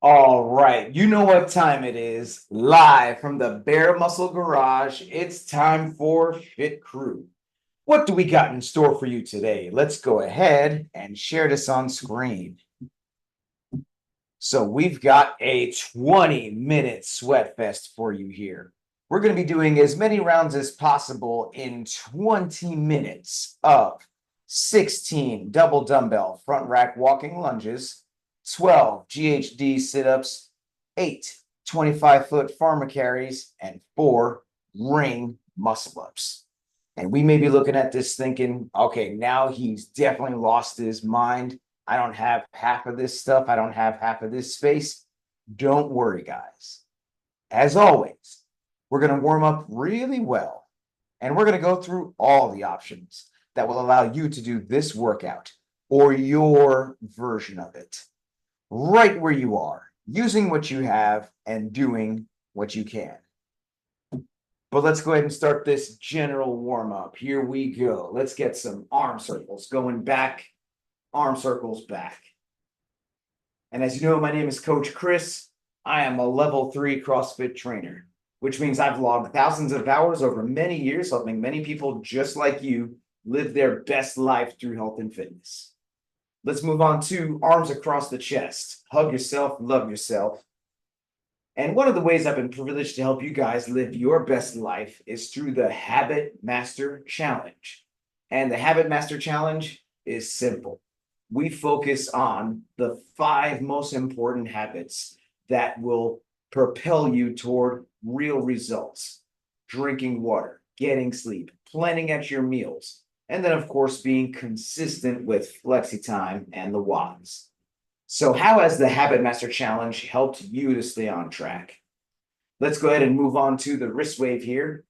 All right, you know what time it is. Live from the Bare Muscle Garage, it's time for Fit Crew. What do we got in store for you today? Let's go ahead and share this on screen. So we've got a 20-minute sweat fest for you here. We're going to be doing as many rounds as possible in 20 minutes of 16 double dumbbell front rack walking lunges, 12 GHD sit-ups, 8 25-foot pharma carries, and 4 ring muscle-ups. And we may be looking at this thinking, okay, now he's definitely lost his mind. I don't have half of this stuff. I don't have half of this space. Don't worry, guys. As always, we're going to warm up really well, and we're going to go through all the options that will allow you to do this workout or your version of it right where you are, using what you have and doing what you can. But let's go ahead and start this general warm up. Here we go. Let's get some arm circles going back, arm circles back. And as you know, my name is Coach Chris. I am a level 3 CrossFit trainer, which means I've logged thousands of hours over many years, helping many people just like you live their best life through health and fitness. Let's move on to arms across the chest. Hug yourself, love yourself. And one of the ways I've been privileged to help you guys live your best life is through the Habit Master Challenge. And the Habit Master Challenge is simple. We focus on the 5 most important habits that will propel you toward real results. Drinking water, getting sleep, planning at your meals, and then, of course, being consistent with flexi time and the WODs. So how has the Habit Master Challenge helped you to stay on track? Let's go ahead and move on to the wrist wave here.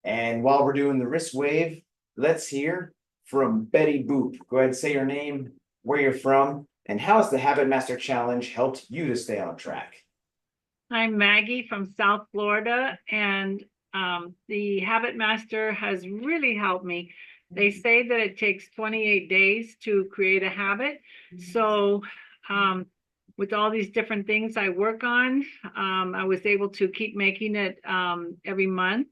And while we're doing the wrist wave, let's hear from Betty Boop. Go ahead and say your name, where you're from, and how has the Habit Master Challenge helped you to stay on track? I'm Maggie from South Florida, and the Habit Master has really helped me. They say that it takes 28 days to create a habit. So, with all these different things I work on, I was able to keep making it every month,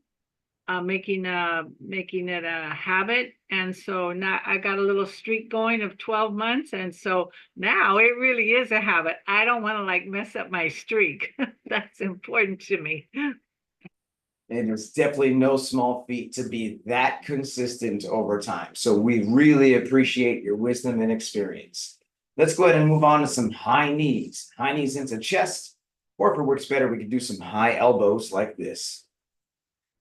making it a habit. And so now I got a little streak going of 12 months. And so now it really is a habit. I don't want to like mess up my streak. That's important to me. And it's definitely no small feat to be that consistent over time. So we really appreciate your wisdom and experience. Let's go ahead and move on to some high knees. High knees into chest, or if it works better, we can do some high elbows like this.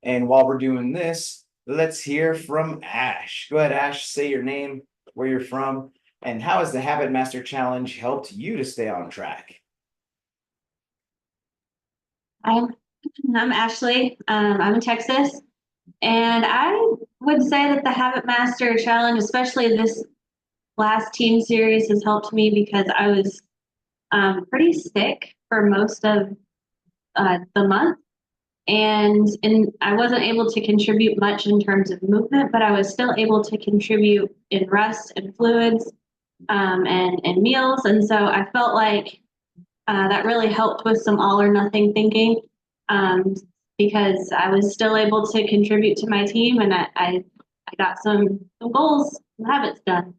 And while we're doing this, let's hear from Ash. Go ahead, Ash, say your name, where you're from, and how has the Habit Master Challenge helped you to stay on track? I'm, I'm Ashley. I'm in Texas, and I would say that the Habit Master Challenge, especially this last team series, has helped me because I was pretty sick for most of the month, and I wasn't able to contribute much in terms of movement, but I was still able to contribute in rest and fluids and meals, and so I felt like that really helped with some all or nothing thinking because I was still able to contribute to my team, and I got some goals and habits done.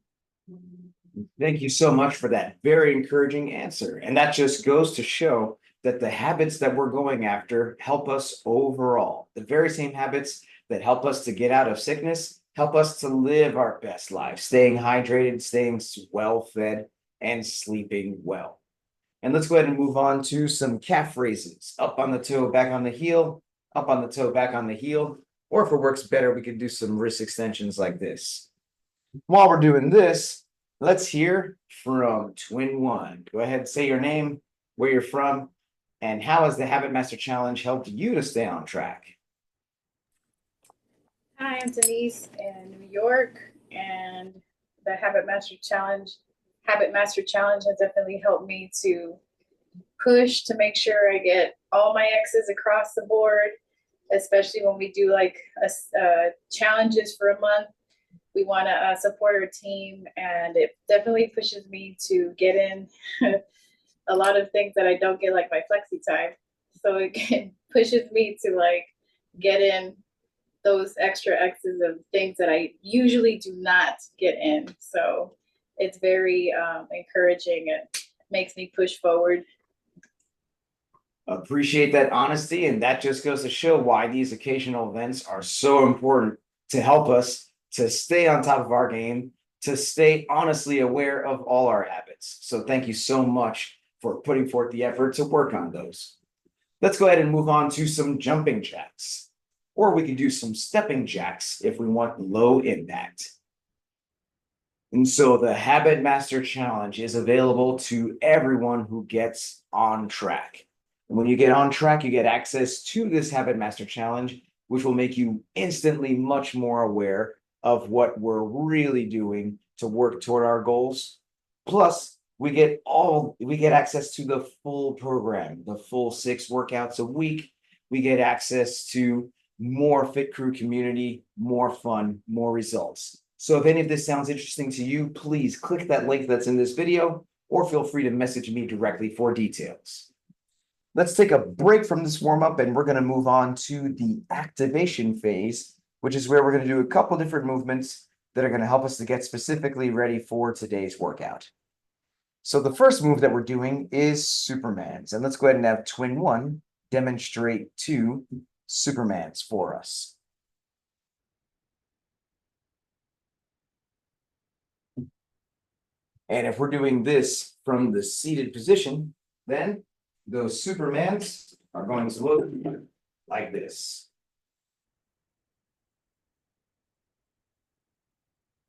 Thank you so much for that very encouraging answer. And that just goes to show that the habits that we're going after help us overall. The very same habits that help us to get out of sickness help us to live our best life, staying hydrated, staying well fed, and sleeping well. And let's go ahead and move on to some calf raises. Up on the toe, back on the heel, up on the toe, back on the heel. Or if it works better, we can do some wrist extensions like this. While we're doing this, let's hear from Twin One. Go ahead and say your name, where you're from, and how has the Habit Master Challenge helped you to stay on track? Hi, I'm Denise in New York, and the Habit Master Challenge has definitely helped me to push to make sure I get all my X's across the board, especially when we do like challenges for a month. We want to support our team, and it definitely pushes me to get in a lot of things that I don't get, like my flexi time. So it pushes me to like get in those extra X's of things that I usually do not get in. So it's very encouraging. It makes me push forward. Appreciate that honesty, and that just goes to show why these occasional events are so important to help us to stay on top of our game, to stay honestly aware of all our habits. So thank you so much for putting forth the effort to work on those. Let's go ahead and move on to some jumping jacks, or we can do some stepping jacks if we want low impact. And so the Habit Master Challenge is available to everyone who gets on track. And when you get on track, you get access to this Habit Master Challenge, which will make you instantly much more aware of what we're really doing to work toward our goals. Plus, we get access to the full program, the full 6 workouts a week. We get access to more Fit Crew community, more fun, more results. So if any of this sounds interesting to you, please click that link that's in this video, or feel free to message me directly for details. Let's take a break from this warm-up, and we're going to move on to the activation phase, which is where we're going to do a couple different movements that are going to help us to get specifically ready for today's workout. So the first move that we're doing is Supermans, and let's go ahead and have Twin One demonstrate 2 Supermans for us. And if we're doing this from the seated position, then those Supermans are going to look like this.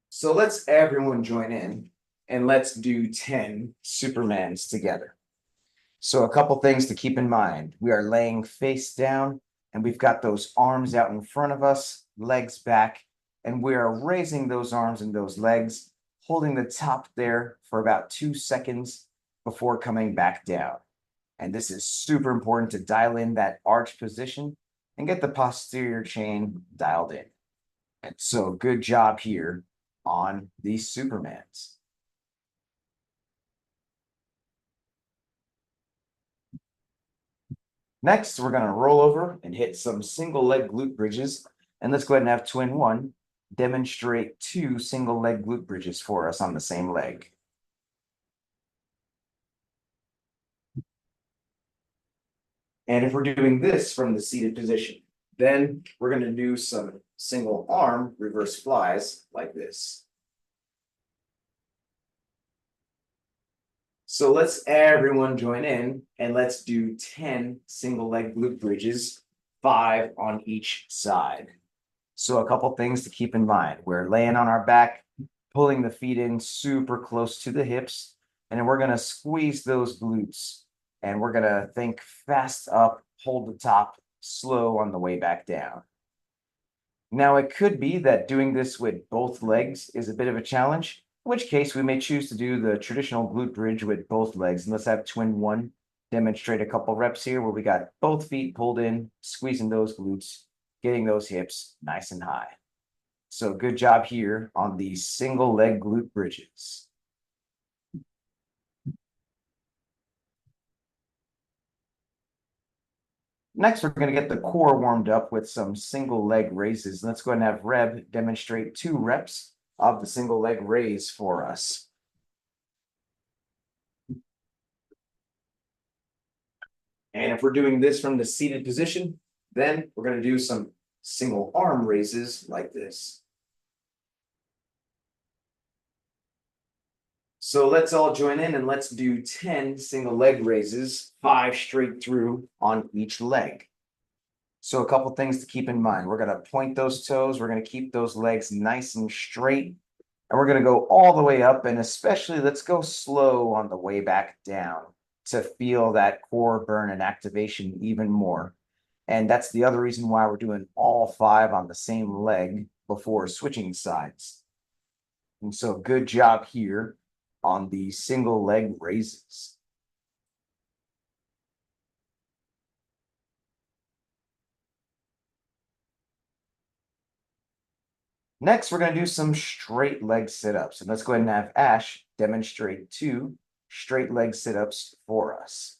So let's everyone join in and let's do 10 Supermans together. So a couple things to keep in mind. We are laying face down and we've got those arms out in front of us, legs back, and we are raising those arms and those legs, holding the top there for about 2 seconds before coming back down. And this is super important to dial in that arch position and get the posterior chain dialed in. And so good job here on these Supermans. Next, we're going to roll over and hit some single leg glute bridges. And let's go ahead and have Twin One demonstrate 2 single leg glute bridges for us on the same leg. And if we're doing this from the seated position, then we're going to do some single arm reverse flies like this. So let's everyone join in and let's do 10 single leg glute bridges, 5 on each side. So a couple things to keep in mind. We're laying on our back, pulling the feet in super close to the hips, and then we're going to squeeze those glutes. And we're going to think fast up, hold the top, slow on the way back down. Now, it could be that doing this with both legs is a bit of a challenge, in which case we may choose to do the traditional glute bridge with both legs. And let's have Twin One demonstrate a couple reps here where we got both feet pulled in, squeezing those glutes, getting those hips nice and high. So good job here on these single leg glute bridges. Next, we're going to get the core warmed up with some single leg raises. Let's go ahead and have Reb demonstrate 2 reps of the single leg raise for us. And if we're doing this from the seated position, then we're going to do some single arm raises like this. So let's all join in and let's do 10 single leg raises, 5 straight through on each leg. So a couple things to keep in mind. We're going to point those toes. We're going to keep those legs nice and straight. And we're going to go all the way up. And especially let's go slow on the way back down to feel that core burn and activation even more. And that's the other reason why we're doing all 5 on the same leg before switching sides. And so good job here on the single leg raises. Next, we're going to do some straight leg sit-ups. And let's go ahead and have Ash demonstrate 2 straight leg sit-ups for us.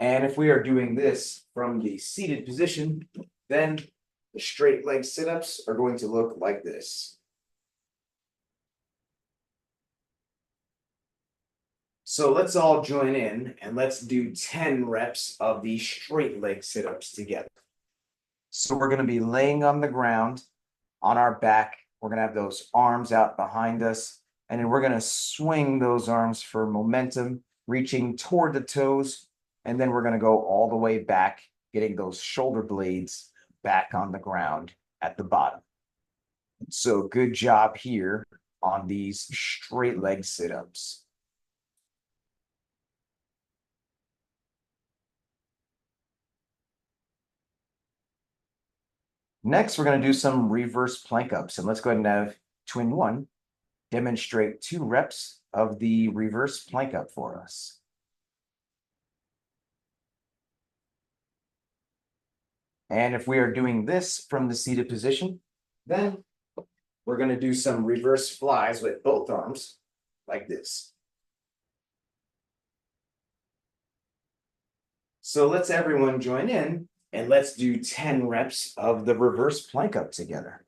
And if we are doing this from the seated position, then the straight leg sit-ups are going to look like this. So let's all join in and let's do 10 reps of the straight leg sit-ups together. So we're going to be laying on the ground on our back. We're going to have those arms out behind us, and then we're going to swing those arms for momentum, reaching toward the toes, and then we're going to go all the way back, getting those shoulder blades back on the ground at the bottom. So good job here on these straight leg sit-ups. Next, we're going to do some reverse plank ups, and let's go ahead and have twin one demonstrate 2 reps of the reverse plank up for us. And if we are doing this from the seated position, then we're going to do some reverse flies with both arms like this. So let's everyone join in and let's do 10 reps of the reverse plank up together.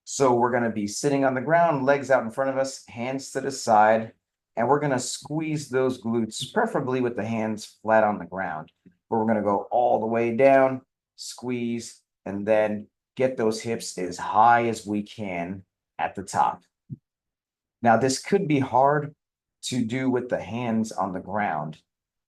So we're going to be sitting on the ground, legs out in front of us, hands to the side, and we're going to squeeze those glutes, preferably with the hands flat on the ground. But we're going to go all the way down, squeeze, and then get those hips as high as we can at the top. Now, this could be hard to do with the hands on the ground.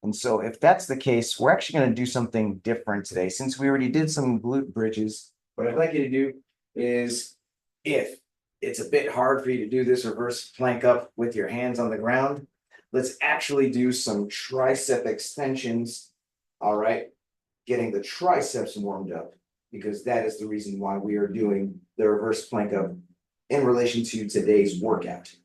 And so if that's the case, we're actually going to do something different today. Since we already did some glute bridges, what I'd like you to do is, if it's a bit hard for you to do this reverse plank up with your hands on the ground, let's actually do some tricep extensions. All right, getting the triceps warmed up, because that is the reason why we are doing the reverse plank up in relation to today's workout.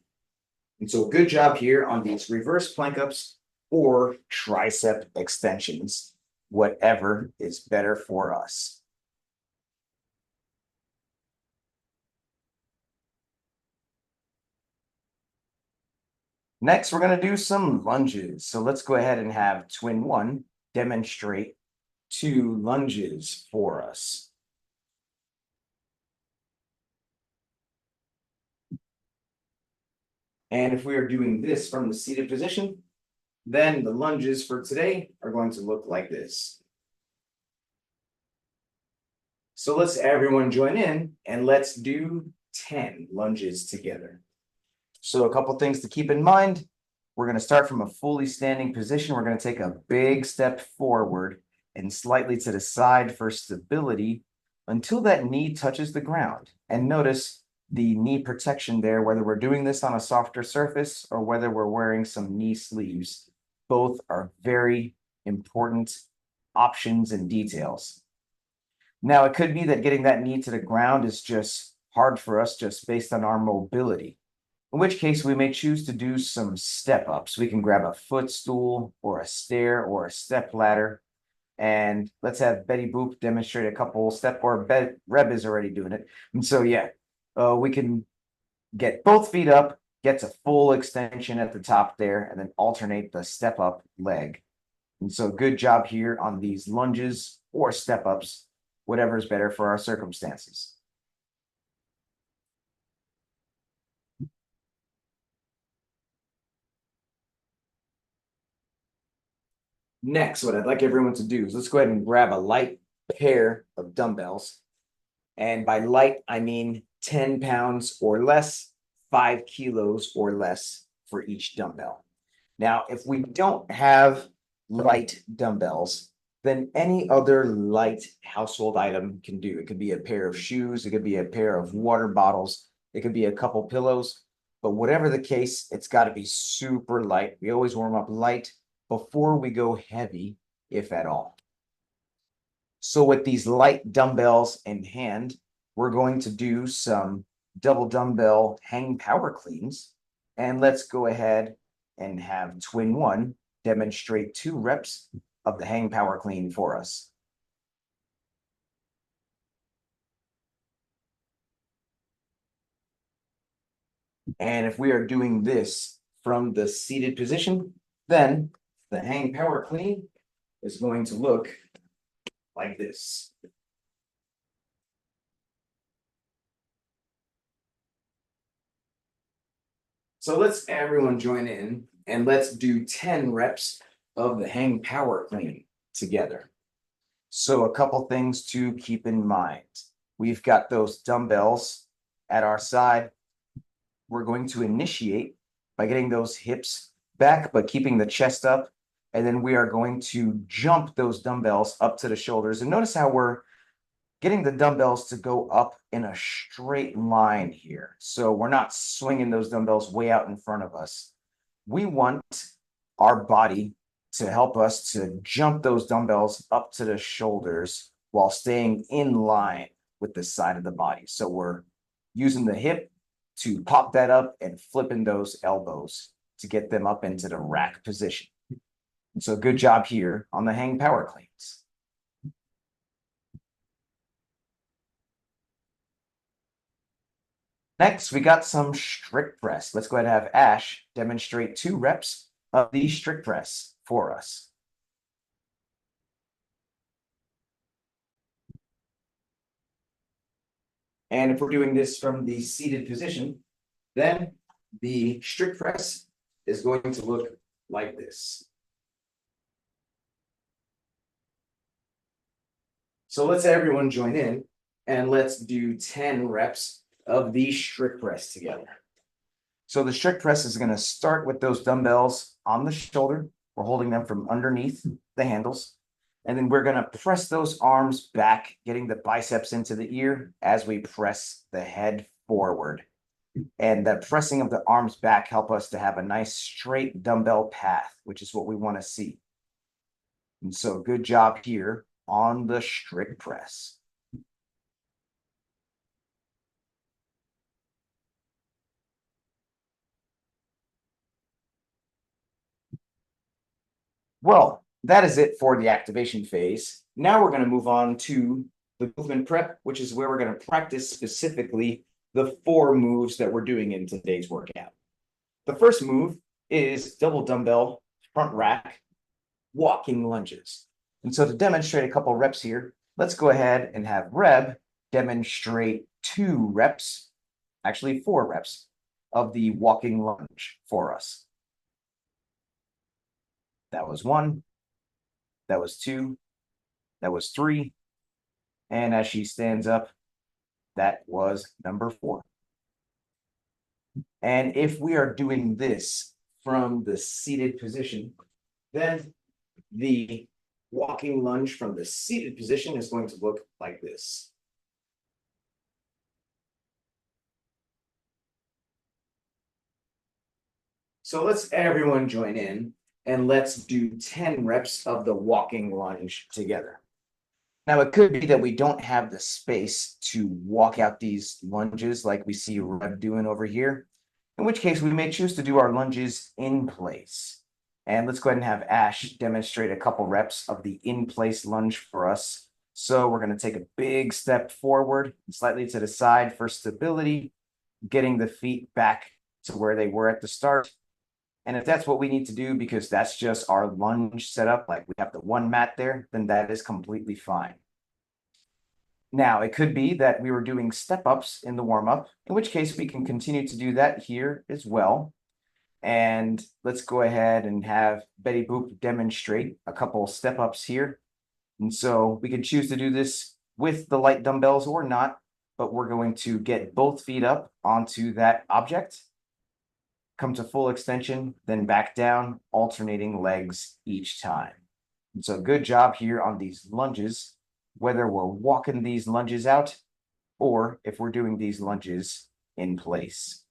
And so good job here on these reverse plank ups or tricep extensions, whatever is better for us. Next, we're going to do some lunges. So let's go ahead and have twin one demonstrate 2 lunges for us. And if we are doing this from the seated position, then the lunges for today are going to look like this. So let's everyone join in and let's do 10 lunges together. So a couple things to keep in mind. We're going to start from a fully standing position. We're going to take a big step forward and slightly to the side for stability until that knee touches the ground. And notice the knee protection there, whether we're doing this on a softer surface or whether we're wearing some knee sleeves. Both are very important options and details. Now, it could be that getting that knee to the ground is just hard for us just based on our mobility, in which case we may choose to do some step ups. We can grab a footstool or a stair or a step ladder. And let's have Betty Boop demonstrate a couple step, or Reb is already doing it. And so, yeah, we can get both feet up, get to full extension at the top there, and then alternate the step up leg. And so good job here on these lunges or step ups, whatever is better for our circumstances. Next, what I'd like everyone to do is let's go ahead and grab a light pair of dumbbells. And by light, I mean 10 pounds or less, 5 kilos or less for each dumbbell. Now, if we don't have light dumbbells, then any other light household item can do. It could be a pair of shoes, it could be a pair of water bottles, it could be a couple pillows, but whatever the case, it's got to be super light. We always warm up light before we go heavy, if at all. So with these light dumbbells in hand, we're going to do some double dumbbell hang power cleans. And let's go ahead and have twin one demonstrate 2 reps of the hang power clean for us. And if we are doing this from the seated position, then the hang power clean is going to look like this. So let's everyone join in and let's do 10 reps of the hang power clean together. So a couple things to keep in mind. We've got those dumbbells at our side. We're going to initiate by getting those hips back, but keeping the chest up. And then we are going to jump those dumbbells up to the shoulders. And notice how we're getting the dumbbells to go up in a straight line here. So we're not swinging those dumbbells way out in front of us. We want our body to help us to jump those dumbbells up to the shoulders while staying in line with the side of the body. So we're using the hip to pop that up and flipping those elbows to get them up into the rack position. And so good job here on the hang power cleans. Next, we got some strict press. Let's go ahead and have Ash demonstrate 2 reps of the strict press for us. And if we're doing this from the seated position, then the strict press is going to look like this. So let's everyone join in and let's do 10 reps of the strict press together. So the strict press is going to start with those dumbbells on the shoulder. We're holding them from underneath the handles. And then we're going to press those arms back, getting the biceps into the ear as we press the head forward. And the pressing of the arms back help us to have a nice straight dumbbell path, which is what we want to see. And so good job here on the strict press. Well, that is it for the activation phase. Now we're going to move on to the movement prep, which is where we're going to practice specifically the 4 moves that we're doing in today's workout. The first move is double dumbbell front rack walking lunges. And so to demonstrate a couple reps here, let's go ahead and have Reb demonstrate 2 reps, actually 4 reps of the walking lunge for us. That was 1, that was 2, that was 3, and as she stands up, that was number 4. And if we are doing this from the seated position, then the walking lunge from the seated position is going to look like this. So let's everyone join in and let's do 10 reps of the walking lunge together. Now, it could be that we don't have the space to walk out these lunges like we see Reb doing over here, in which case we may choose to do our lunges in place. And let's go ahead and have Ash demonstrate a couple reps of the in-place lunge for us. So we're going to take a big step forward, slightly to the side for stability, getting the feet back to where they were at the start. And if that's what we need to do, because that's just our lunge setup, like we have the 1 mat there, then that is completely fine. Now, it could be that we were doing step-ups in the warm-up, in which case we can continue to do that here as well. And let's go ahead and have Betty Boop demonstrate a couple step-ups here. And so we can choose to do this with the light dumbbells or not, but we're going to get both feet up onto that object, come to full extension, then back down, alternating legs each time. And so good job here on these lunges, whether we're walking these lunges out or if we're doing these lunges in place.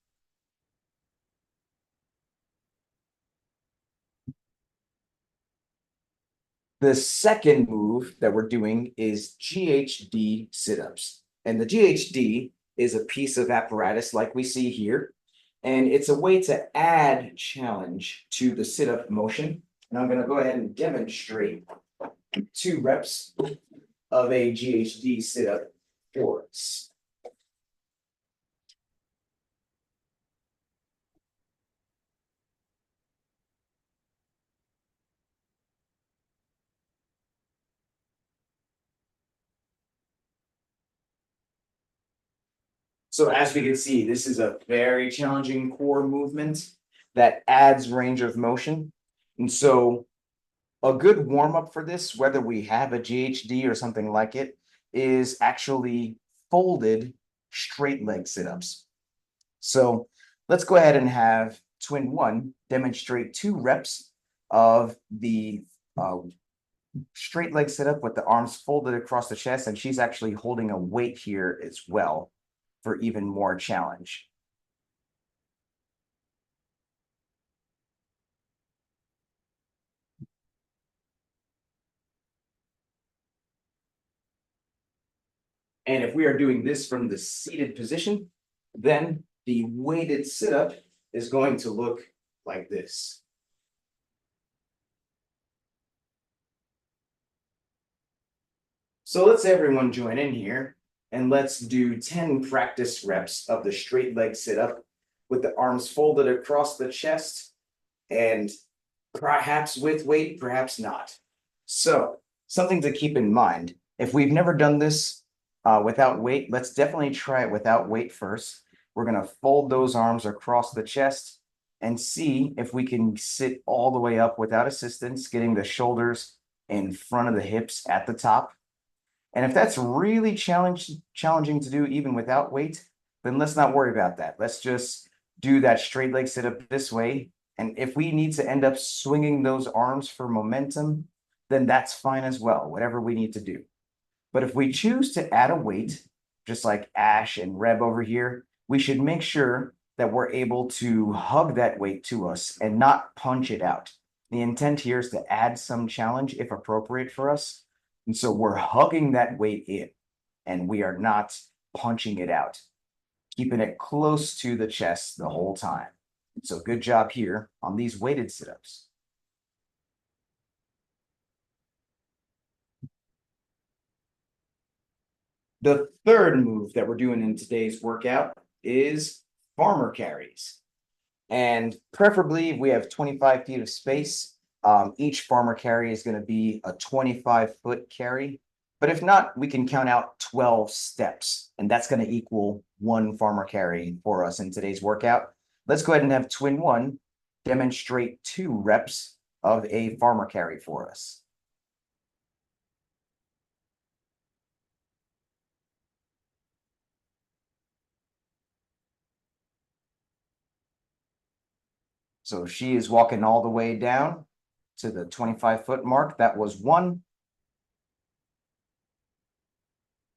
The second move that we're doing is GHD sit-ups. And the GHD is a piece of apparatus like we see here. And it's a way to add challenge to the sit-up motion. And I'm going to go ahead and demonstrate 2 reps of a GHD sit-up for us. So as we can see, this is a very challenging core movement that adds range of motion. And so a good warm-up for this, whether we have a GHD or something like it, is actually folded straight leg sit-ups. So let's go ahead and have twin one demonstrate 2 reps of the straight leg sit-up with the arms folded across the chest, and she's actually holding a weight here as well for even more challenge. And if we are doing this from the seated position, then the weighted sit-up is going to look like this. So let's everyone join in here and let's do 10 practice reps of the straight leg sit-up with the arms folded across the chest and perhaps with weight, perhaps not. So something to keep in mind, if we've never done this without weight, let's definitely try it without weight first. We're gonna fold those arms across the chest and see if we can sit all the way up without assistance, getting the shoulders in front of the hips at the top. And if that's really challenging to do even without weight, then let's not worry about that. Let's just do that straight leg sit up this way. And if we need to end up swinging those arms for momentum, then that's fine as well, whatever we need to do. But if we choose to add a weight, just like Ash and Reb over here, we should make sure that we're able to hug that weight to us and not punch it out. The intent here is to add some challenge if appropriate for us. And so we're hugging that weight in and we are not punching it out, keeping it close to the chest the whole time. And so good job here on these weighted sit-ups. The third move that we're doing in today's workout is farmer carries. And preferably we have 25 feet of space. Each farmer carry is going to be a 25-foot carry. But if not, we can count out 12 steps, and that's going to equal 1 farmer carry for us in today's workout. Let's go ahead and have twin one demonstrate 2 reps of a farmer carry for us. So she is walking all the way down to the 25-foot mark. That was 1.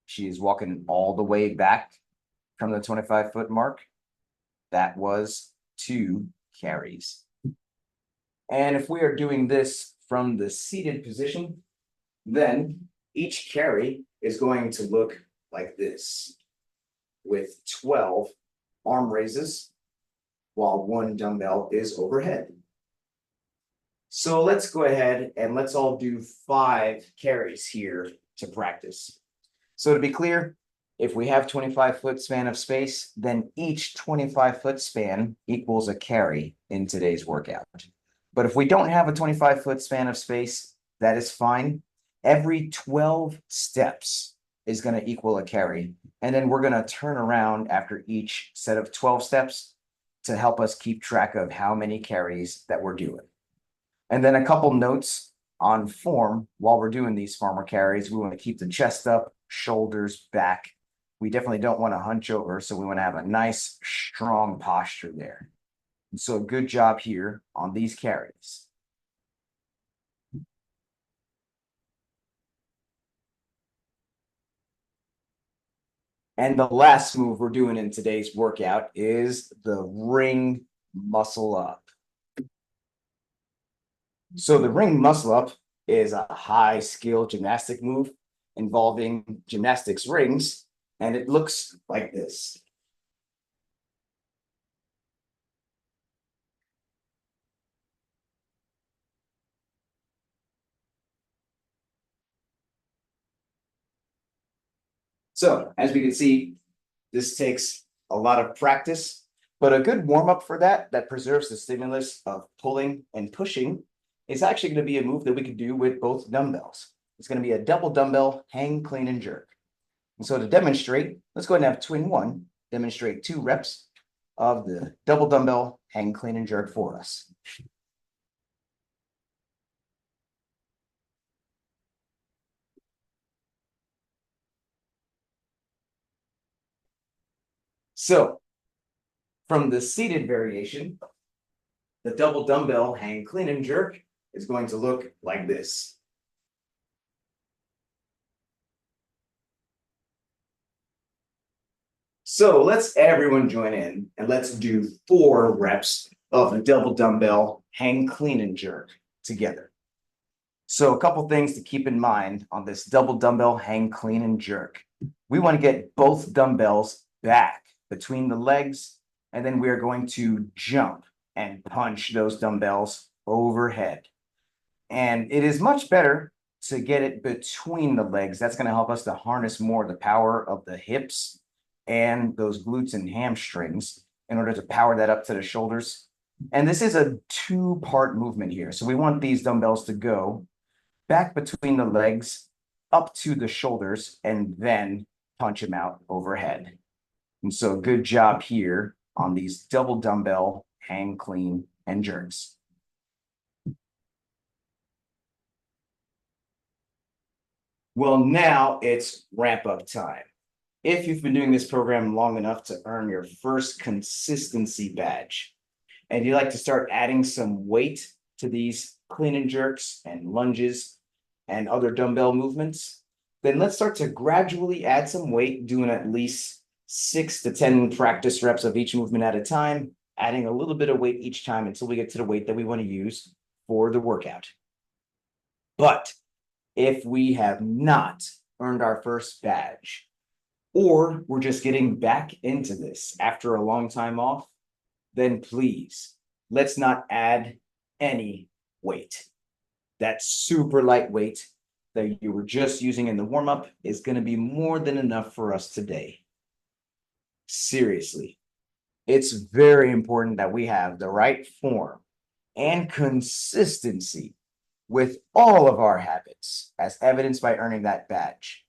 She is walking all the way back from the 25-foot mark. That was 2 carries. And if we are doing this from the seated position, then each carry is going to look like this, with 12 arm raises while 1 dumbbell is overhead. So let's go ahead and let's all do 5 carries here to practice. So to be clear, if we have 25-foot span of space, then each 25-foot span equals a carry in today's workout. But if we don't have a 25-foot span of space, that is fine. Every 12 steps is going to equal a carry. And then we're going to turn around after each set of 12 steps to help us keep track of how many carries that we're doing. And then a couple notes on form while we're doing these farmer carries. We want to keep the chest up, shoulders back. We definitely don't want to hunch over, so we want to have a nice, strong posture there. And so good job here on these carries. And the last move we're doing in today's workout is the ring muscle up. So the ring muscle up is a high skill gymnastic move involving gymnastics rings, and it looks like this. So as we can see, this takes a lot of practice, but a good warm-up for that preserves the stimulus of pulling and pushing is actually going to be a move that we could do with both dumbbells. It's going to be a double dumbbell hang, clean, and jerk. And so to demonstrate, let's go ahead and have twin one demonstrate 2 reps of the double dumbbell hang, clean, and jerk for us. So from the seated variation, the double dumbbell hang, clean, and jerk is going to look like this. So let's everyone join in and let's do 4 reps of the double dumbbell hang, clean, and jerk together. So a couple things to keep in mind on this double dumbbell hang, clean, and jerk. We want to get both dumbbells back between the legs, and then we are going to jump and punch those dumbbells overhead. And it is much better to get it between the legs. That's going to help us to harness more the power of the hips and those glutes and hamstrings in order to power that up to the shoulders. And this is a 2-part movement here. So we want these dumbbells to go back between the legs, up to the shoulders, and then punch them out overhead. And so good job here on these double dumbbell hang, clean, and jerks. Well, now it's ramp up time. If you've been doing this program long enough to earn your first consistency badge, and you like to start adding some weight to these clean and jerks and lunges and other dumbbell movements, then let's start to gradually add some weight, doing at least 6 to 10 practice reps of each movement at a time, adding a little bit of weight each time until we get to the weight that we want to use for the workout. But if we have not earned our first badge, or we're just getting back into this after a long time off, then please, let's not add any weight. That super light weight that you were just using in the warm-up is going to be more than enough for us today. Seriously, it's very important that we have the right form and consistency with all of our habits, as evidenced by earning that badge,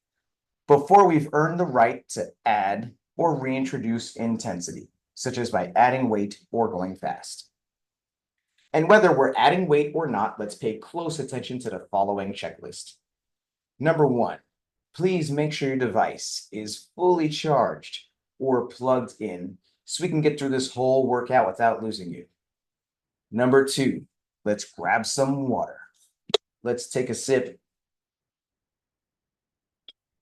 before we've earned the right to add or reintroduce intensity, such as by adding weight or going fast. And whether we're adding weight or not, let's pay close attention to the following checklist. Number 1, please make sure your device is fully charged or plugged in so we can get through this whole workout without losing you. Number 2, let's grab some water. Let's take a sip.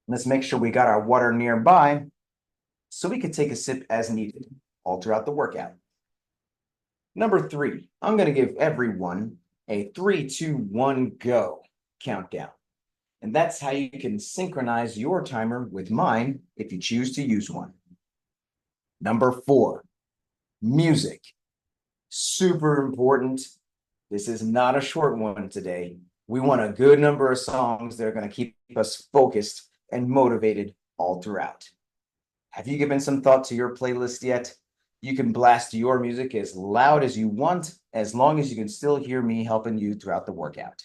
Let's make sure we got our water nearby so we can take a sip as needed all throughout the workout. Number 3, I'm going to give everyone a 3, 2, 1, go countdown. And that's how you can synchronize your timer with mine if you choose to use one. Number 4, music. Super important. This is not a short one today. We want a good number of songs that are going to keep us focused and motivated all throughout. Have you given some thought to your playlist yet? You can blast your music as loud as you want, as long as you can still hear me helping you throughout the workout.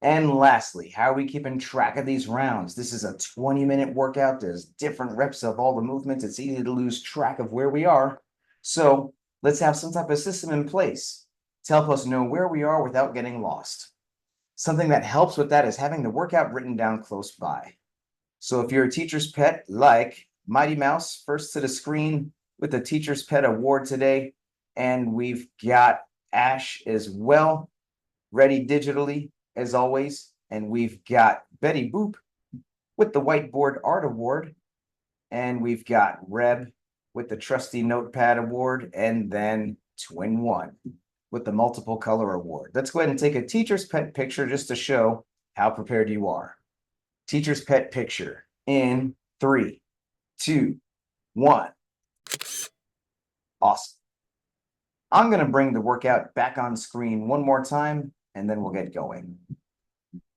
And lastly, how are we keeping track of these rounds? This is a 20-minute workout. There's different reps of all the movements. It's easy to lose track of where we are. So let's have some type of system in place to help us know where we are without getting lost. Something that helps with that is having the workout written down close by. So if you're a teacher's pet like Mighty Mouse, first to the screen with the Teacher's Pet Award today, and we've got Ash as well, ready digitally as always, and we've got Betty Boop with the Whiteboard Art Award, and we've got Reb with the Trusty Notepad Award, and then Twin One with the Multiple Color Award. Let's go ahead and take a teacher's pet picture just to show how prepared you are. Teacher's pet picture in 3, 2, 1. Awesome. I'm going to bring the workout back on screen one more time, and then we'll get going.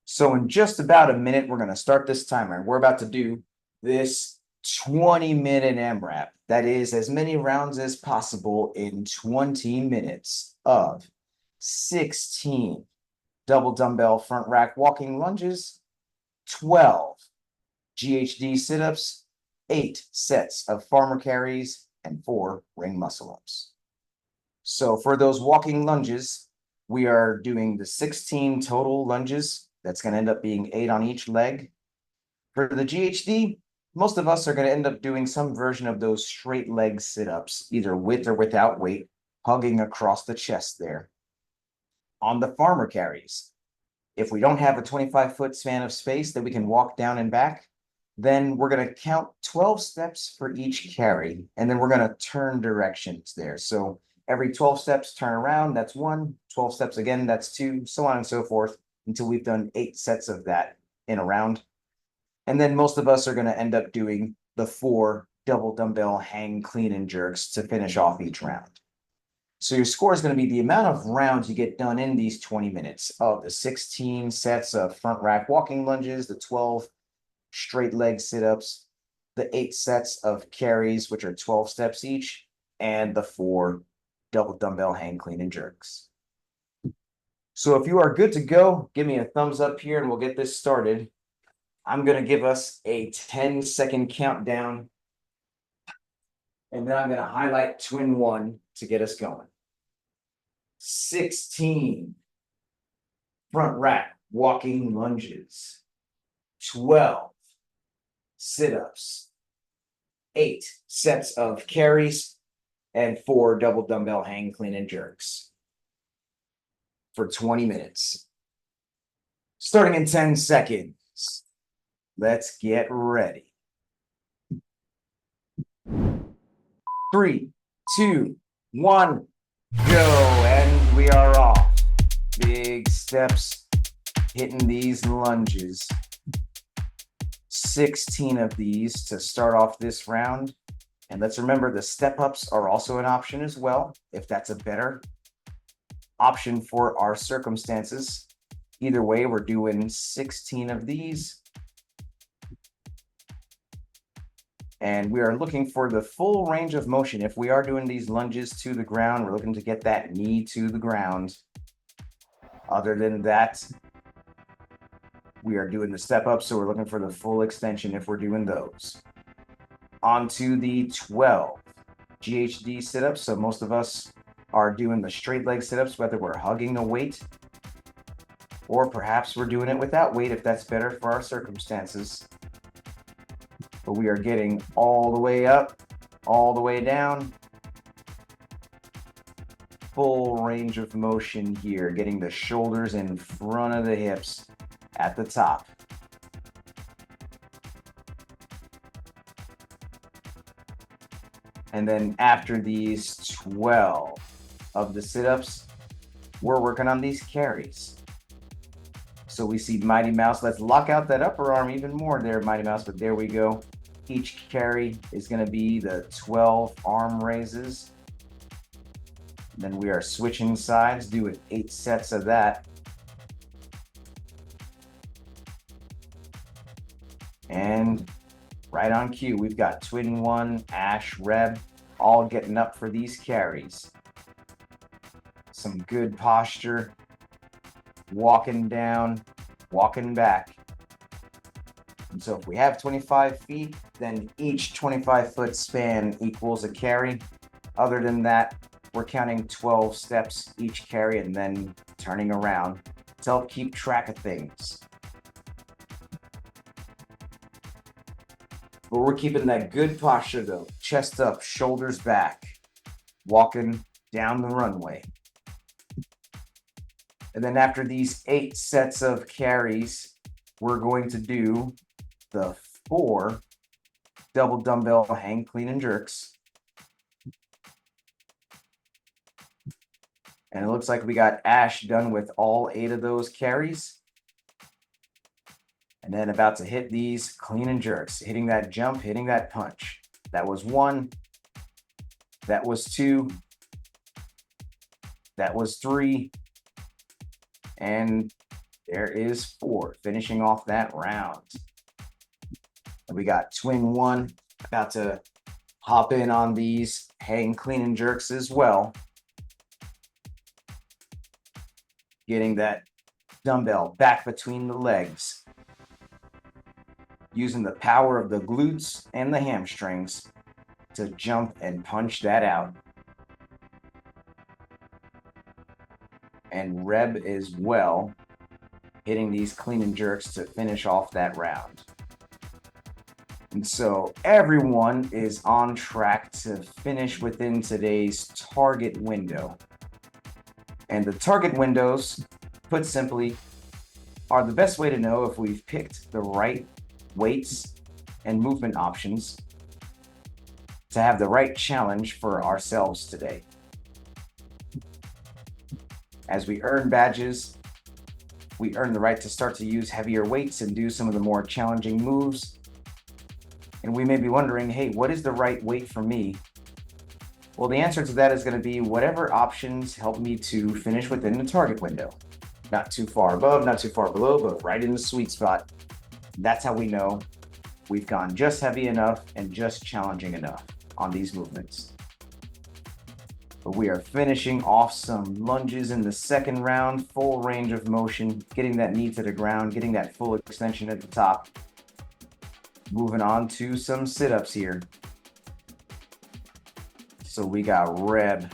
So in just about a minute, we're going to start this timer. We're about to do this 20-minute AMRAP. That is as many rounds as possible in 20 minutes of 16 double dumbbell front rack walking lunges, 12 GHD sit-ups, 8 sets of farmer carries, and 4 ring muscle ups. So for those walking lunges, we are doing the 16 total lunges. That's going to end up being 8 on each leg. For the GHD, most of us are going to end up doing some version of those straight leg sit-ups, either with or without weight, hugging across the chest there. On the farmer carries, if we don't have a 25-foot span of space that we can walk down and back, then we're going to count 12 steps for each carry, and then we're going to turn directions there. So every 12 steps, turn around, that's 1, 12 steps again, that's 2, so on and so forth, until we've done 8 sets of that in a round. And then most of us are going to end up doing the 4 double dumbbell hang, clean, and jerks to finish off each round. So your score is going to be the amount of rounds you get done in these 20 minutes of the 16 sets of front rack walking lunges, the 12 straight leg sit-ups, the 8 sets of carries, which are 12 steps each, and the 4 double dumbbell hang, clean, and jerks. So if you are good to go, give me a thumbs up here and we'll get this started. I'm going to give us a 10-second countdown, and then I'm going to highlight twin 1 to get us going. 16 front rack walking lunges, 12 sit-ups, 8 sets of carries, and 4 double dumbbell hang, clean, and jerks for 20 minutes. Starting in 10 seconds. Let's get ready. 3, 2, 1, go. And we are off. Big steps hitting these lunges. 16 of these to start off this round. And let's remember the step-ups are also an option as well, if that's a better option for our circumstances. Either way, we're doing 16 of these. And we are looking for the full range of motion. If we are doing these lunges to the ground, we're looking to get that knee to the ground. Other than that, we are doing the step up, so we're looking for the full extension if we're doing those. On to the 12 GHD sit-ups. So most of us are doing the straight leg sit-ups, whether we're hugging a weight or perhaps we're doing it without weight if that's better for our circumstances. But we are getting all the way up, all the way down. Full range of motion here, getting the shoulders in front of the hips at the top. And then after these 12 of the sit-ups, we're working on these carries. So we see Mighty Mouse. Let's lock out that upper arm even more there, Mighty Mouse, but there we go. Each carry is going to be the 12 arm raises. Then we are switching sides, doing 8 sets of that. And right on cue, we've got Twin 1, Ash, Reb, all getting up for these carries. Some good posture. Walking down, walking back. And so if we have 25 feet, then each 25-foot span equals a carry. Other than that, we're counting 12 steps each carry and then turning around to help keep track of things. But we're keeping that good posture though. Chest up, shoulders back, walking down the runway. And then after these 8 sets of carries, we're going to do the 4 double dumbbell hang, clean, and jerks. And it looks like we got Ash done with all 8 of those carries. And then about to hit these clean and jerks, hitting that jump, hitting that punch. That was 1. That was 2. That was 3. And there is 4, finishing off that round. And we got Twin 1 about to hop in on these hang, clean, and jerks as well. Getting that dumbbell back between the legs. using the power of the glutes and the hamstrings to jump and punch that out. And Reb as well, hitting these clean and jerks to finish off that round. And so everyone is on track to finish within today's target window. And the target windows, put simply, are the best way to know if we've picked the right weights and movement options to have the right challenge for ourselves today. As we earn badges, we earn the right to start to use heavier weights and do some of the more challenging moves. And we may be wondering, hey, what is the right weight for me? Well, the answer to that is going to be whatever options help me to finish within the target window. Not too far above, not too far below, but right in the sweet spot. That's how we know we've gone just heavy enough and just challenging enough on these movements. But we are finishing off some lunges in the second round, full range of motion, getting that knee to the ground, getting that full extension at the top. Moving on to some sit-ups here. So we got Reb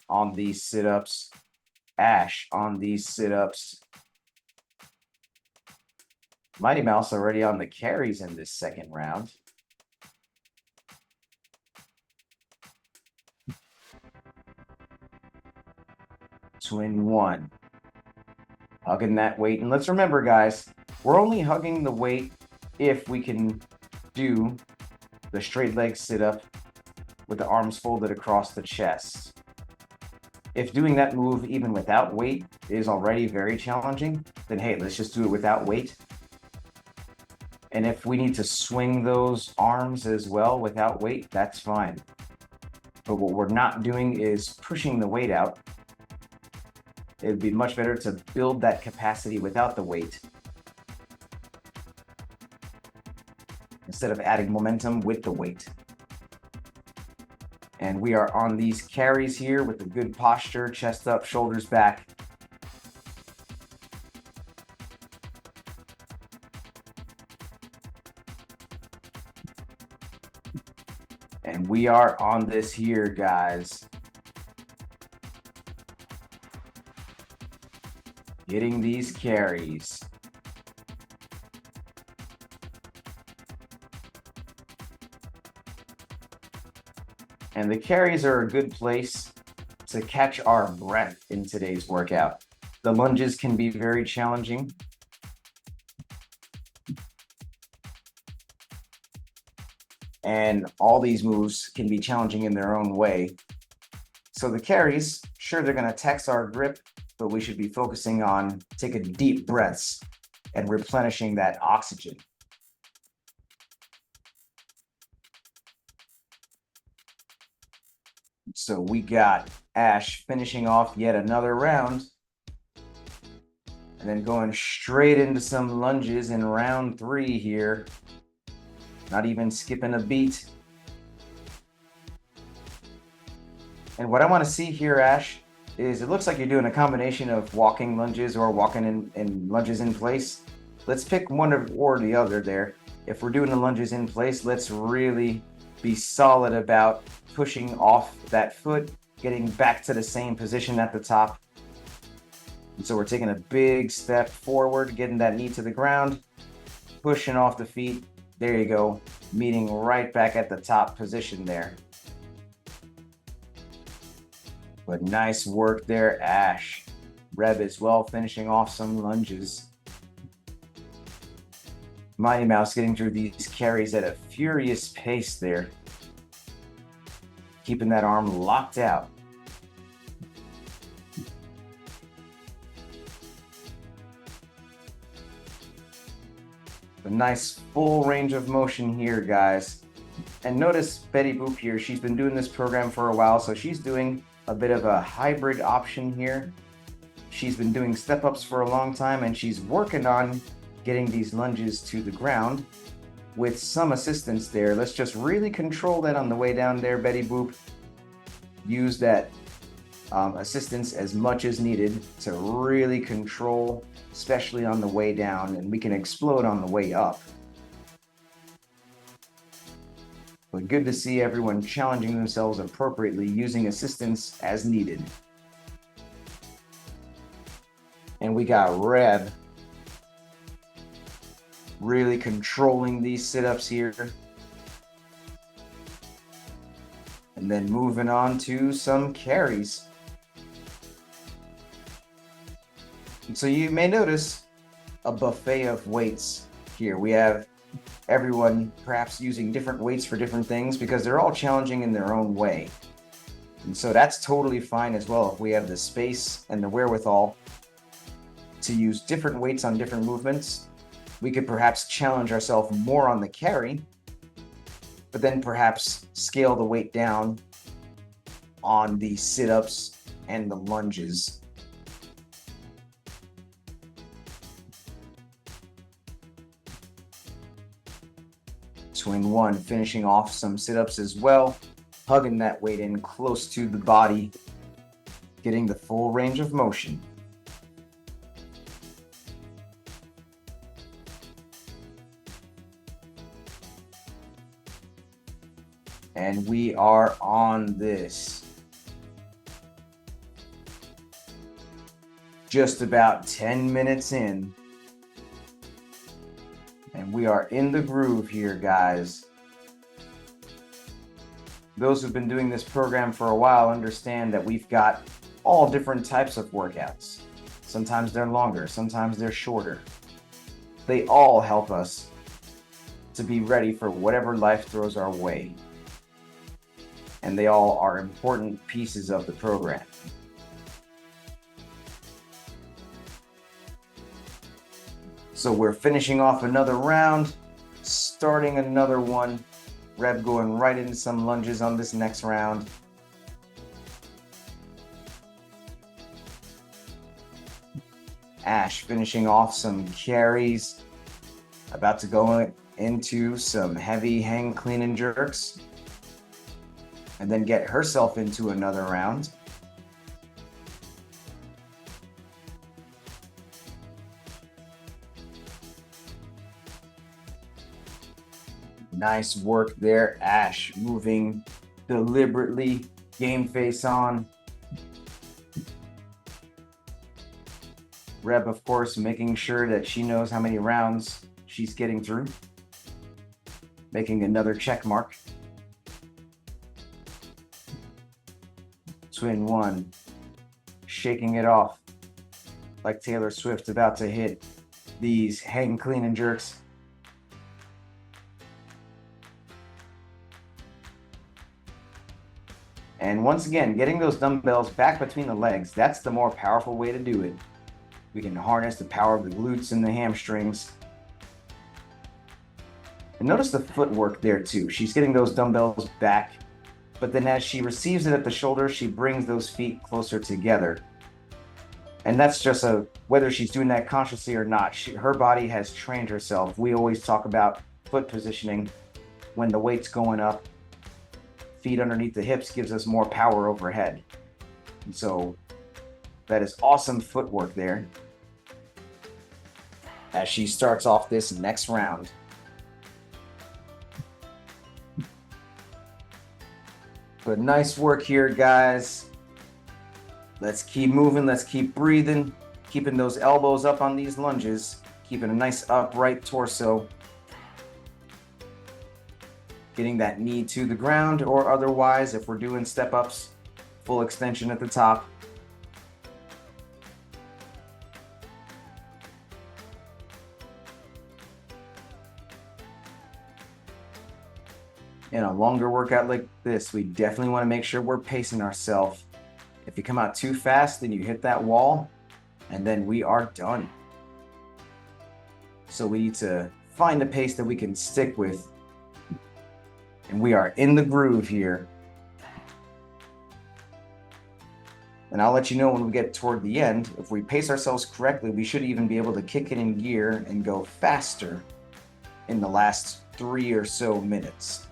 on these sit-ups, Ash on these sit-ups. Mighty Mouse already on the carries in this second round. Twin one. Hugging that weight. And let's remember, guys, we're only hugging the weight if we can do the straight leg sit-up with the arms folded across the chest. If doing that move even without weight is already very challenging, then hey, let's just do it without weight. And if we need to swing those arms as well without weight, that's fine. But what we're not doing is pushing the weight out. It would be much better to build that capacity without the weight instead of adding momentum with the weight. And we are on these carries here with a good posture, chest up, shoulders back. And we are on this here, guys. Getting these carries. And the carries are a good place to catch our breath in today's workout. The lunges can be very challenging. And all these moves can be challenging in their own way. So the carries, sure, they're going to tax our grip, but we should be focusing on taking deep breaths and replenishing that oxygen. So we got Ash finishing off yet another round and then going straight into some lunges in round 3 here. Not even skipping a beat. And what I want to see here, Ash, is it looks like you're doing a combination of walking lunges or walking in lunges in place. Let's pick one or the other there. If we're doing the lunges in place, let's really be solid about pushing off that foot, getting back to the same position at the top. And so we're taking a big step forward, getting that knee to the ground, pushing off the feet. There you go, meeting right back at the top position there. But nice work there, Ash. Reb as well, finishing off some lunges. Mighty Mouse getting through these carries at a furious pace there. Keeping that arm locked out. A nice full range of motion here, guys. And notice Betty Boop here, she's been doing this program for a while, so she's doing a bit of a hybrid option here. She's been doing step-ups for a long time, and she's working on getting these lunges to the ground with some assistance there. Let's just really control that on the way down there, Betty Boop. Use that assistance as much as needed to really control, especially on the way down, and we can explode on the way up. but good to see everyone challenging themselves appropriately, using assistance as needed. And we got Reb really controlling these sit-ups here. And then moving on to some carries. And so you may notice a buffet of weights here. We have everyone perhaps using different weights for different things because they're all challenging in their own way. And so that's totally fine as well if we have the space and the wherewithal to use different weights on different movements. We could perhaps challenge ourselves more on the carry, but then perhaps scale the weight down on the sit-ups and the lunges. Twin one, finishing off some sit-ups as well, hugging that weight in close to the body, getting the full range of motion. And we are on this. Just about 10 minutes in. And we are in the groove here, guys. Those who've been doing this program for a while understand that we've got all different types of workouts. Sometimes they're longer, sometimes they're shorter. They all help us to be ready for whatever life throws our way. And they all are important pieces of the program. So we're finishing off another round, starting another one. Reb going right into some lunges on this next round. Ash finishing off some carries. About to go into some heavy hang clean and jerks. And then get herself into another round. Nice work there, Ash, moving deliberately, game face on. Reb, of course, making sure that she knows how many rounds she's getting through. Making another check mark. Twin one, shaking it off like Taylor Swift about to hit these hang clean and jerks. And once again, getting those dumbbells back between the legs, that's the more powerful way to do it. We can harness the power of the glutes and the hamstrings. And notice the footwork there too. She's getting those dumbbells back, but then as she receives it at the shoulder, she brings those feet closer together. And that's just whether she's doing that consciously or not, her body has trained herself. We always talk about foot positioning when the weight's going up. Feet underneath the hips gives us more power overhead. And so that is awesome footwork there as she starts off this next round. But nice work here, guys. Let's keep moving. Let's keep breathing. Keeping those elbows up on these lunges. Keeping a nice upright torso. Getting that knee to the ground, or otherwise, if we're doing step-ups, full extension at the top. In a longer workout like this, we definitely want to make sure we're pacing ourselves. If you come out too fast, then you hit that wall, and then we are done. So we need to find a pace that we can stick with. And we are in the groove here. And I'll let you know when we get toward the end. If we pace ourselves correctly, we should even be able to kick it in gear and go faster in the last 3 or so minutes.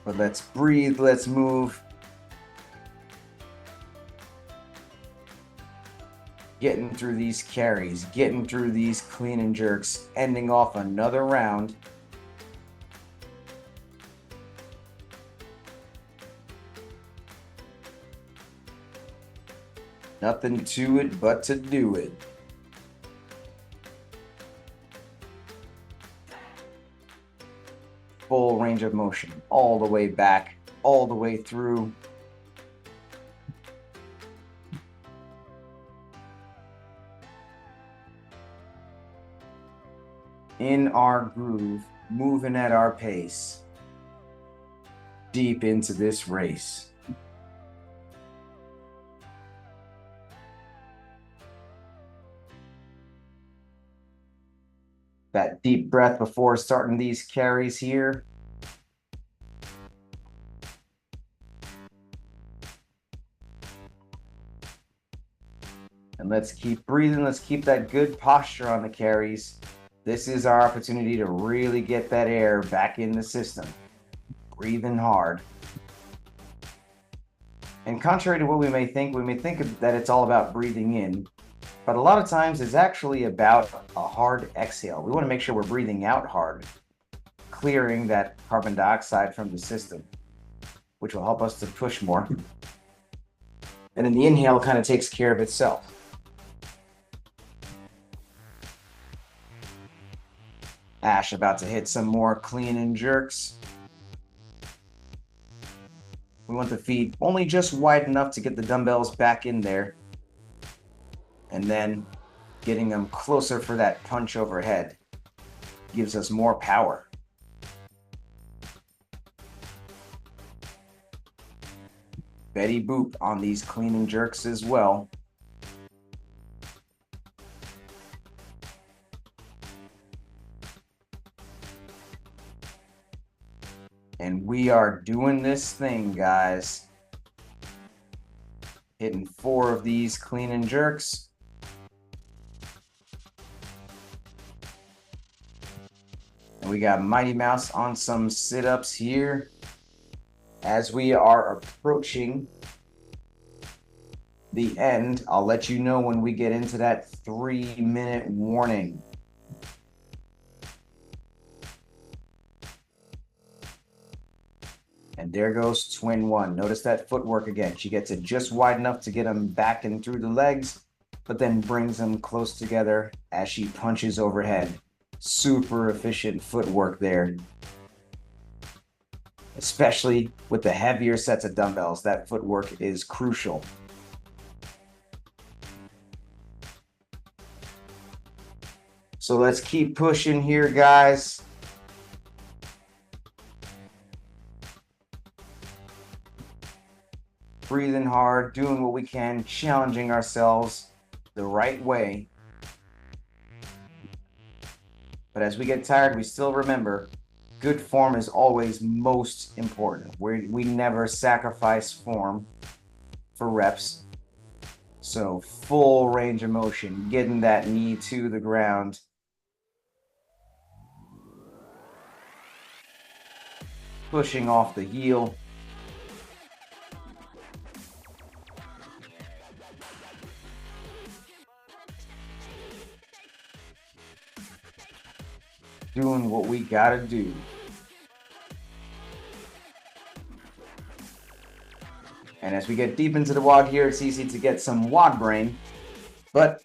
But let's breathe, let's move. getting through these carries, getting through these clean and jerks, ending off another round. Nothing to it but to do it. Full range of motion, all the way back, all the way through. In our groove, moving at our pace, deep into this race. That deep breath before starting these carries here. And let's keep breathing. Let's keep that good posture on the carries. This is our opportunity to really get that air back in the system. Breathing hard. And contrary to what we may think that it's all about breathing in. But a lot of times it's actually about a hard exhale. We want to make sure we're breathing out hard, clearing that carbon dioxide from the system, which will help us to push more. And then the inhale kind of takes care of itself. Ash about to hit some more clean and jerks. We want the feet only just wide enough to get the dumbbells back in there. And then getting them closer for that punch overhead gives us more power. Betty boop on these clean and jerks as well. And we are doing this thing, guys. Hitting 4 of these clean and jerks. And we got Mighty Mouse on some sit-ups here. As we are approaching the end, I'll let you know when we get into that 3-minute warning. And there goes twin one. Notice that footwork again. She gets it just wide enough to get them back and through the legs, but then brings them close together as she punches overhead. Super efficient footwork there. Especially with the heavier sets of dumbbells, that footwork is crucial. So let's keep pushing here, guys. Breathing hard, doing what we can, challenging ourselves the right way. But as we get tired, we still remember good form is always most important. We never sacrifice form for reps. So full range of motion, getting that knee to the ground. Pushing off the heel. Doing what we gotta do. And as we get deep into the WOD here, it's easy to get some WOD brain, but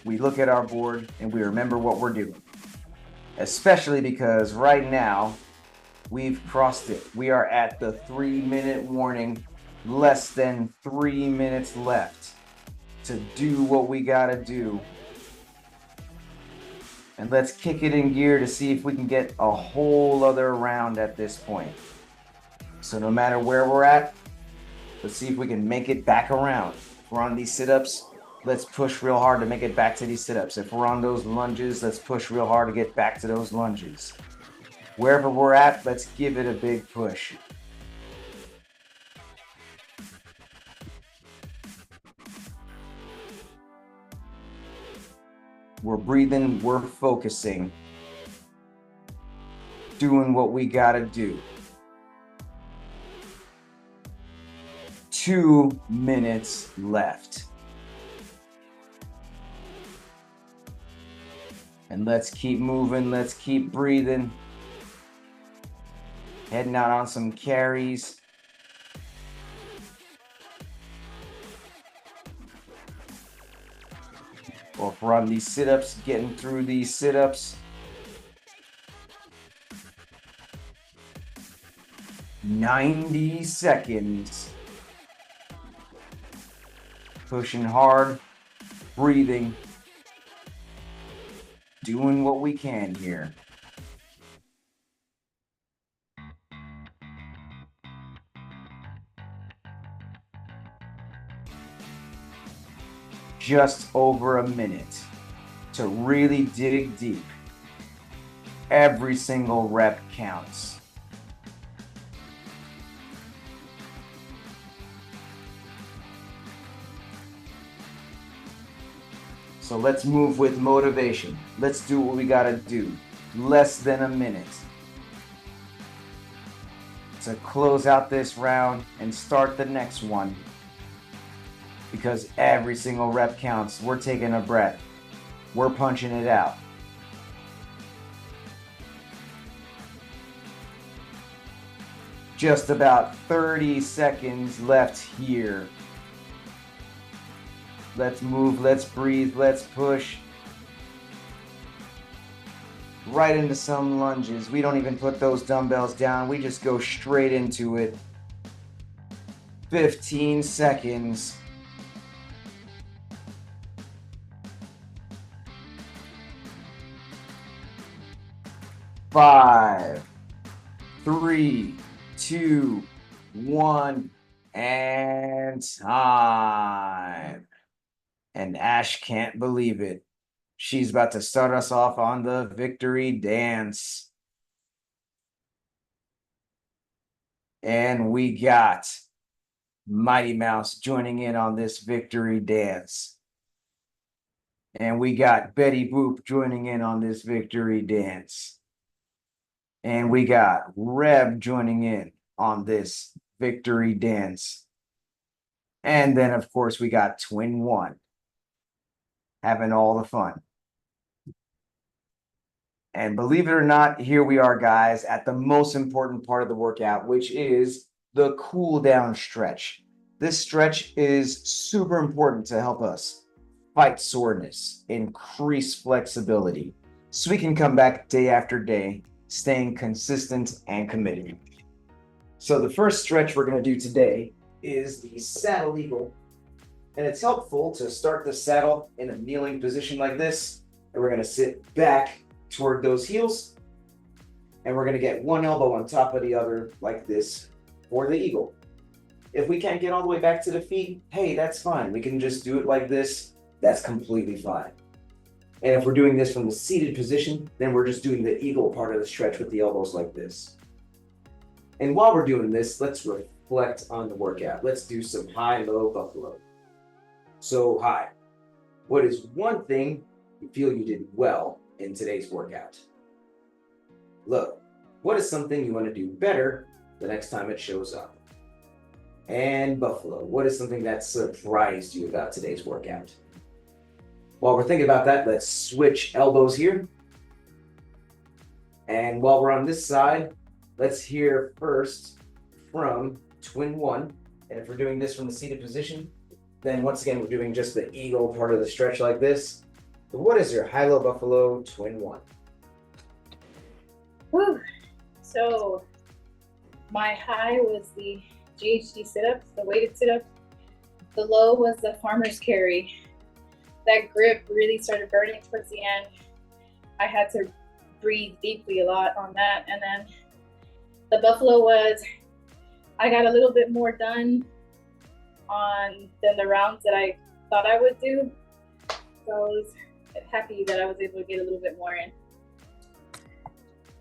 we look at our board and we remember what we're doing. Especially because right now, we've crossed it. We are at the 3-minute warning, less than 3 minutes left to do what we gotta do. And let's kick it in gear to see if we can get a whole other round at this point. So no matter where we're at, let's see if we can make it back around. If we're on these sit-ups, let's push real hard to make it back to these sit-ups. If we're on those lunges, let's push real hard to get back to those lunges. Wherever we're at, let's give it a big push. We're breathing, we're focusing, doing what we gotta do. 2 minutes left. And let's keep moving. Let's keep breathing. Heading out on some carries. Or if we're on these sit-ups, getting through these sit-ups. 90 seconds. Pushing hard, breathing, doing what we can here. Just over a minute to really dig deep. Every single rep counts. So let's move with motivation. Let's do what we gotta do. Less than a minute to close out this round and start the next one. Because every single rep counts. We're taking a breath. We're punching it out. Just about 30 seconds left here. Let's move, let's breathe, let's push. Right into some lunges. We don't even put those dumbbells down. We just go straight into it. 15 seconds. 5, 3, 2, 1, and time. And Ash can't believe it. She's about to start us off on the victory dance. And we got Mighty Mouse joining in on this victory dance. And we got Betty Boop joining in on this victory dance. And we got Reb joining in on this victory dance. And then, of course, we got Twin One having all the fun. And believe it or not, here we are, guys, at the most important part of the workout, which is the cool down stretch. This stretch is super important to help us fight soreness, increase flexibility, so we can come back day after day, staying consistent and committed. So the first stretch we're going to do today is the saddle eagle. And it's helpful to start the saddle in a kneeling position like this. And we're going to sit back toward those heels. And we're going to get one elbow on top of the other like this for the eagle. If we can't get all the way back to the feet, hey, that's fine. We can just do it like this. That's completely fine. And if we're doing this from the seated position, then we're just doing the eagle part of the stretch with the elbows like this. And while we're doing this, let's reflect on the workout. Let's do some high-low buffalo. So high. What is one thing you feel you did well in today's workout? Low. What is something you want to do better the next time it shows up? And buffalo. What is something that surprised you about today's workout? While we're thinking about that, let's switch elbows here. And while we're on this side, let's hear first from Twin One. And if we're doing this from the seated position, then once again, we're doing just the eagle part of the stretch like this. So what is your high-low buffalo Twin One? Whew. So my high was the GHD sit-ups, the weighted sit-ups. The low was the farmer's carry. That grip really started burning towards the end. I had to breathe deeply a lot on that. And then the buffalo was, I got a little bit more done than the rounds that I thought I would do. So I was happy that I was able to get a little bit more in.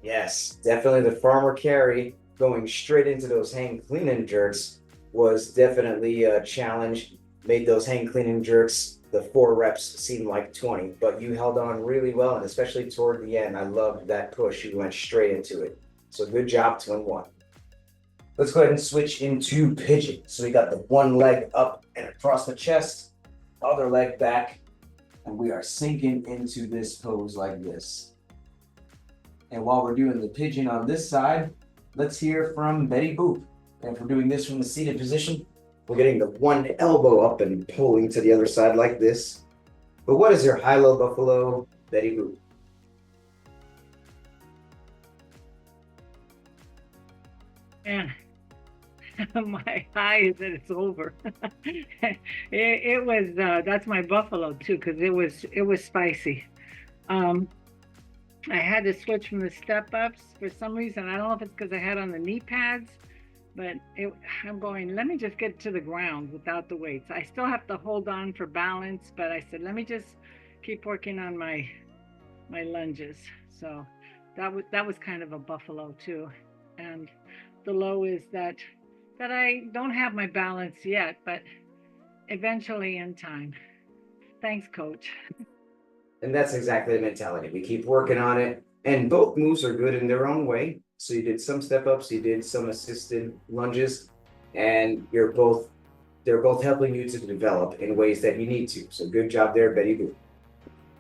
Yes, definitely the farmer carry going straight into those hang clean and jerks was definitely a challenge. Made those hang clean and jerks, the 4 reps seem like 20, but you held on really well, and especially toward the end, I loved that push. You went straight into it. So good job, Twin One. Let's go ahead and switch into pigeon. So we got the one leg up and across the chest, other leg back, And we are sinking into this pose like this. And while we're doing the pigeon on this side, let's hear from Betty Boop. And if we're doing this from the seated position, we're getting the one elbow up and pulling to the other side like this. But what is your high-low buffalo, Betty Boop? And my high is that it's over. It was that's my buffalo too, because it was spicy. I had to switch from the step ups for some reason. I don't know if it's because I had on the knee pads, but I'm going, let me just get to the ground without the weights. I still have to hold on for balance, but I said, let me just keep working on my lunges. So that was kind of a buffalo too. And the low is that I don't have my balance yet, but eventually in time. Thanks, coach. And that's exactly the mentality. We keep working on it. And both moves are good in their own way. So you did some step ups, you did some assisted lunges, and they're both helping you to develop in ways that you need to. So good job there, Betty Boop.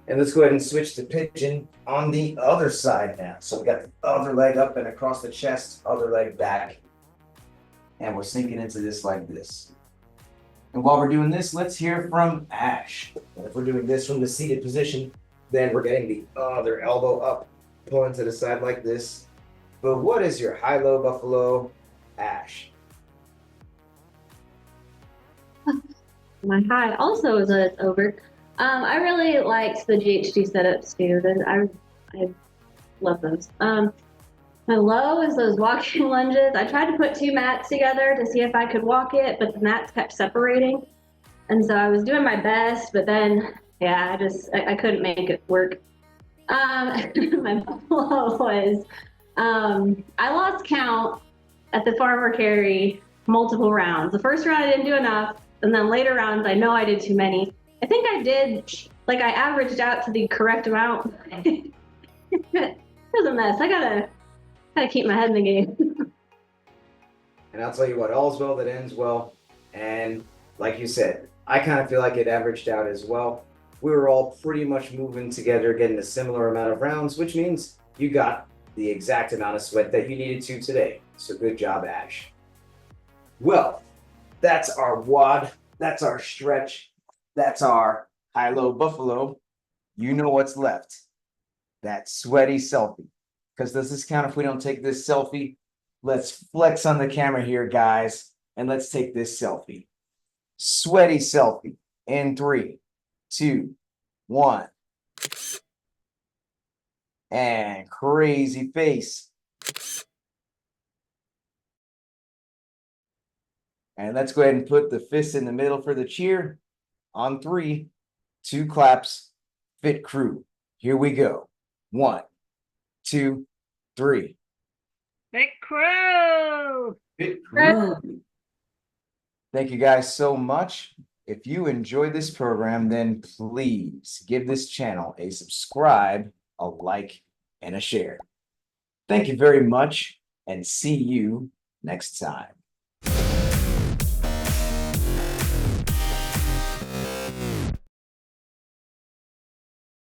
And let's go ahead and switch to pigeon on the other side now. So we got the other leg up and across the chest, other leg back. And we're sinking into this like this. And while we're doing this, let's hear from Ash. And if we're doing this from the seated position, then we're getting the other elbow up, pulling to the side like this. But what is your high-low buffalo, Ash? My high also is that it's over. I really liked the GHD setups too. I love those. My low is those walking lunges. I tried to put two mats together to see if I could walk it, but the mats kept separating. And so I was doing my best, but then, yeah, I couldn't make it work. My buffalo was, I lost count at the farmer carry multiple rounds. The first round I didn't do enough, and then later rounds I know I did too many. I think I did, like I averaged out to the correct amount. It was a mess. I gotta keep my head in the game. And I'll tell you what, all's well that ends well. And like you said, I kind of feel like it averaged out as well. We were all pretty much moving together, getting a similar amount of rounds, which means you got the exact amount of sweat that you needed to today. So good job, Ash. Well, that's our WOD, that's our stretch, that's our high-low buffalo. You know what's left. That sweaty selfie. Because does this count if we don't take this selfie? Let's flex on the camera here, guys, and let's take this selfie. Sweaty selfie in 3, 2, 1. And crazy face. And let's go ahead and put the fist in the middle for the cheer. On 3, 2 claps, fit crew. Here we go. 1, 2, 3. Big crew. Fit crew. Thank you guys so much. If you enjoyed this program, then please give this channel a subscribe, a like, and a share. Thank you very much, and see you next time.